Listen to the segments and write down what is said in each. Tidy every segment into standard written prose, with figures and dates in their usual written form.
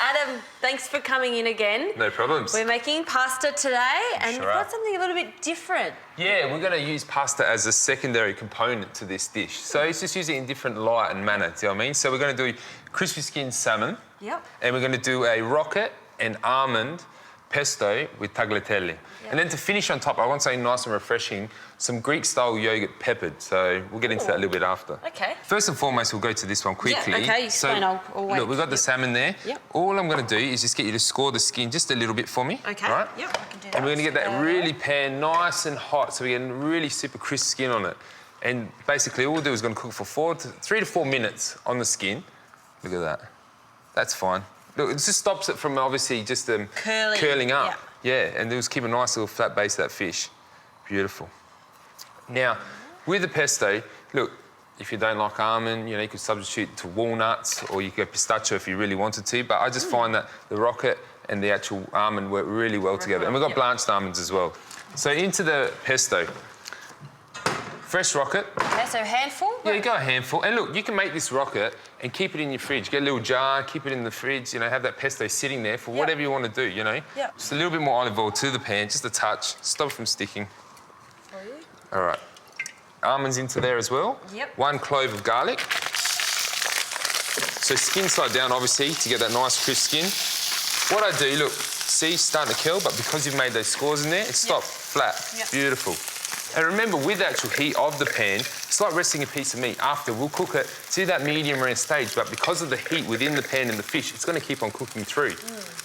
Adam, thanks for coming in again. No problems. We're making pasta today, and Sure we've got are. something a little bit different. Yeah, we're going to use pasta as a secondary component to this dish. So it's just using it in different light and manner, do you know what I mean? So we're going to do crispy skinned salmon. Yep. And we're going to do a rocket and almond pesto with tagliatelle. Yep. And then to finish on top, I want something nice and refreshing, some Greek-style yoghurt peppered. So we'll get into that a little bit after. Okay. First and foremost, we'll go to this one quickly. Yeah, okay, explain, I'll wait. Look, we've got the salmon there. Yep. All I'm going to do is just get you to score the skin just a little bit for me. Okay, right? yep, I can do that. And we're going to get that really pan nice and hot, so we're getting really super crisp skin on it. And basically, all we'll do is going to cook for 3 to 4 minutes on the skin. Look at that. That's fine. Look, it just stops it from obviously just curling up. Yeah, and it'll keep a nice little flat base of that fish. Beautiful. Now, with the pesto, look, if you don't like almond, you know, you could substitute to walnuts, or you could go pistachio if you really wanted to, but I just find that the rocket and the actual almond work really well together. And we've got blanched almonds as well. So into the pesto. Fresh rocket. Okay, so a handful? Yeah, you go a handful. And look, you can make this rocket and keep it in your fridge. Get a little jar, keep it in the fridge, you know, have that pesto sitting there for whatever you want to do, you know? Yep. Just a little bit more olive oil to the pan, just a touch. Stop it from sticking. All right. Almonds into there as well. Yep. 1 clove of garlic. So skin side down, obviously, to get that nice crisp skin. What I do, look, see, starting to curl, but because you've made those scores in there, it stopped flat. Yep. Beautiful. And remember, with the actual heat of the pan, it's like resting a piece of meat. After, we'll cook it to that medium rare stage, but because of the heat within the pan and the fish, it's going to keep on cooking through.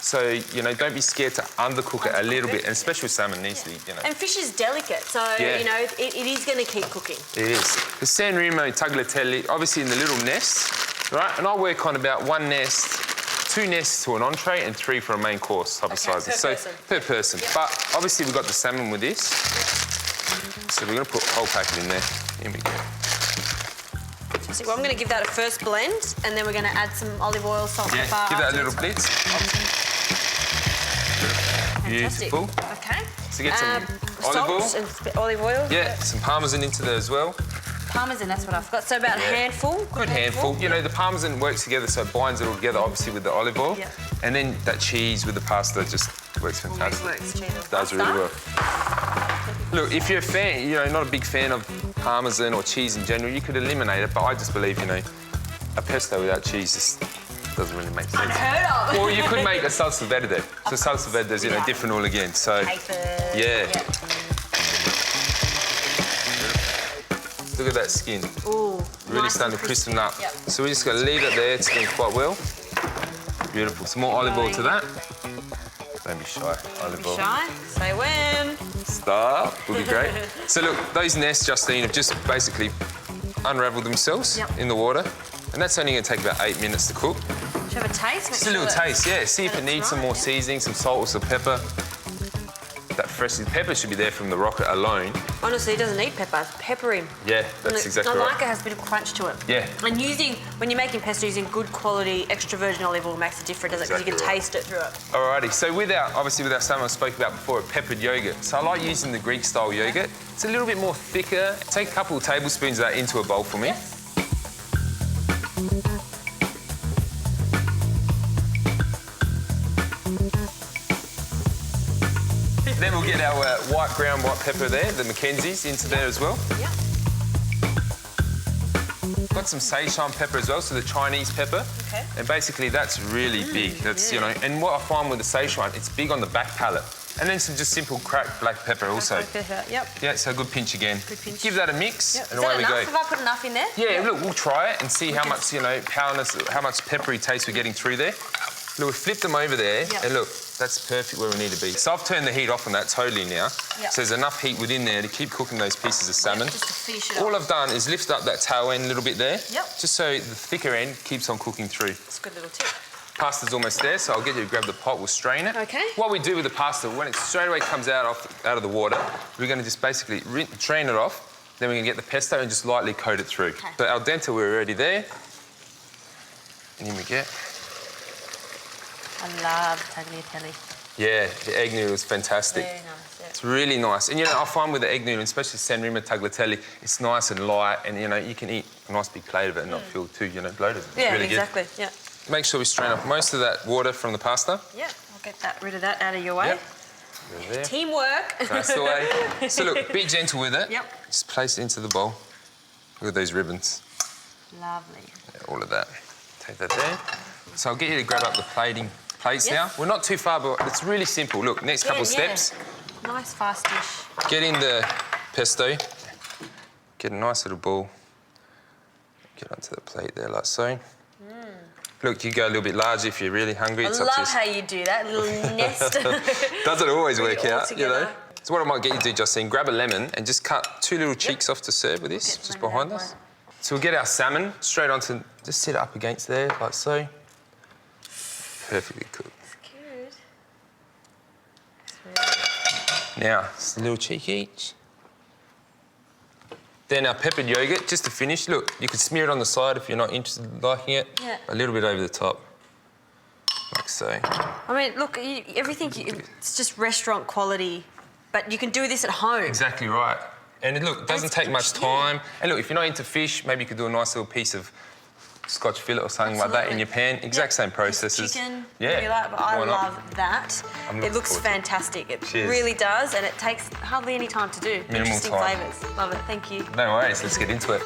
So, you know, don't be scared to undercook it a little bit, and especially with salmon needs to, you know. And fish is delicate, so, you know, it is going to keep cooking. It is. The San Remo tagliatelle, obviously in the little nests, right? And I work on about 1 nest, 2 nests to an entree, and 3 for a main course type of sizes. Per person. Yep. But obviously we've got the salmon with this. So we're going to put a whole packet in there. Here we go. So well, I'm going to give that a first blend, and then we're going to add some olive oil, salt, and pepper. Give that a little blitz. Beautiful. Okay. So get some olive oil. Salt and olive oil. Yeah, some parmesan into there as well. Parmesan, that's what I've got. So about a handful. Good handful. You know, the parmesan works together, so it binds it all together, obviously, with the olive oil. Yep. And then that cheese with the pasta just works fantastic. Works. Does really well. Look, if you're a fan, you know, not a big fan of parmesan or cheese in general, you could eliminate it, but I just believe, you know, a pesto without cheese just doesn't really make sense. Unheard of. Or you could make a salsa verde. So salsa verde is, you know, different all again. So, yeah. Look at that skin. Ooh, Really nice starting and to crispen up. Yep. So we're just going to leave it there. It's doing quite well. Beautiful. Some more olive oil to that. Don't be shy. Olive oil. Shy? Say when. Stop. Would be great. So look, those nests, Justine, have just basically unravelled themselves in the water. And that's only going to take about 8 minutes to cook. Do you have a taste? Just a little taste, yeah. See if it needs some more seasoning, some salt or some pepper. That fresh pepper should be there from the rocket alone. Honestly, it doesn't need pepper. Pepper him. Yeah, that's exactly right. I like it has a bit of crunch to it. Yeah. And when you're making pesto, using good quality extra virgin olive oil makes a difference, doesn't it? Because you can taste it through it. Alrighty, so obviously with our salmon I spoke about before, a peppered yoghurt. So I like using the Greek style yoghurt. It's a little bit more thicker. Take a couple of tablespoons of that into a bowl for me. Then we'll get our ground white pepper there, the Mackenzie's, into there as well. Yep. Got some Sichuan pepper as well, so the Chinese pepper. Okay. And basically that's really big. That's, you know, and what I find with the Sichuan, it's big on the back palate. And then some just simple cracked black pepper also. Black pepper, yep. Yeah, so a good pinch again. Good pinch. Give that a mix, Yep. and Is away that we enough? go. Have I put enough in there? Yeah, look, we'll try it and see how much, you know, how much peppery taste we're getting through there. Look, we flipped them over there, and look, that's perfect where we need to be. So I've turned the heat off on that totally now. Yep. So there's enough heat within there to keep cooking those pieces of salmon. Just to finish it All off. I've done is lift up that tail end a little bit there. Yep. Just so the thicker end keeps on cooking through. That's a good little tip. Pasta's almost there, so I'll get you to grab the pot, we'll strain it. Okay. What we do with the pasta, when it straight away comes out of the water, we're going to just basically drain it off, then we're going to get the pesto and just lightly coat it through. Okay. So al dente, we're already there. And here we go. I love tagliatelle. Yeah, the egg noodle is fantastic. Very nice, yeah. It's really nice. And, you know, I find with the egg noodle, especially San Remo tagliatelle, it's nice and light and, you know, you can eat a nice big plate of it and not feel too, you know, bloated. It's Yeah, really exactly, yeah. make sure we strain off most of that water from the pasta. Yep, I'll get rid of that out of your way. Yep. There. Teamwork. That's the way. So look, be gentle with it. Yep. Just place it into the bowl. Look at those ribbons. Lovely. Yeah, all of that. Take that there. So I'll get you to grab up the plates now. We're not too far, but it's really simple. Look, next couple of steps. Nice fast dish. Get in the pesto. Get a nice little ball. Get onto the plate there like so. Look, you go a little bit larger if you're really hungry. I love how you do that little nest. Doesn't always work out, you know. together. So what I might get you to do, Justine, grab a lemon and just cut 2 little cheeks off to serve with this, just behind us. So we'll get our salmon straight onto, just set it up against there, like so. Perfectly cooked. It's good. Now, just a little cheek each. Then our peppered yogurt, just to finish. Look, you could smear it on the side if you're not interested in liking it. Yeah. A little bit over the top, like so. I mean, look, it's just restaurant quality, but you can do this at home. Exactly right. And look, it doesn't take much time. And look, if you're not into fish, maybe you could do a nice little piece of Scotch fillet or something like that in your pan. Exact same processes. Chicken, yeah. but I love that. It looks forward to it. fantastic. It Cheers. really does, and it takes hardly any time to do. Minimal Interesting time. flavours. Love it. Thank you. No worries, let's get into it.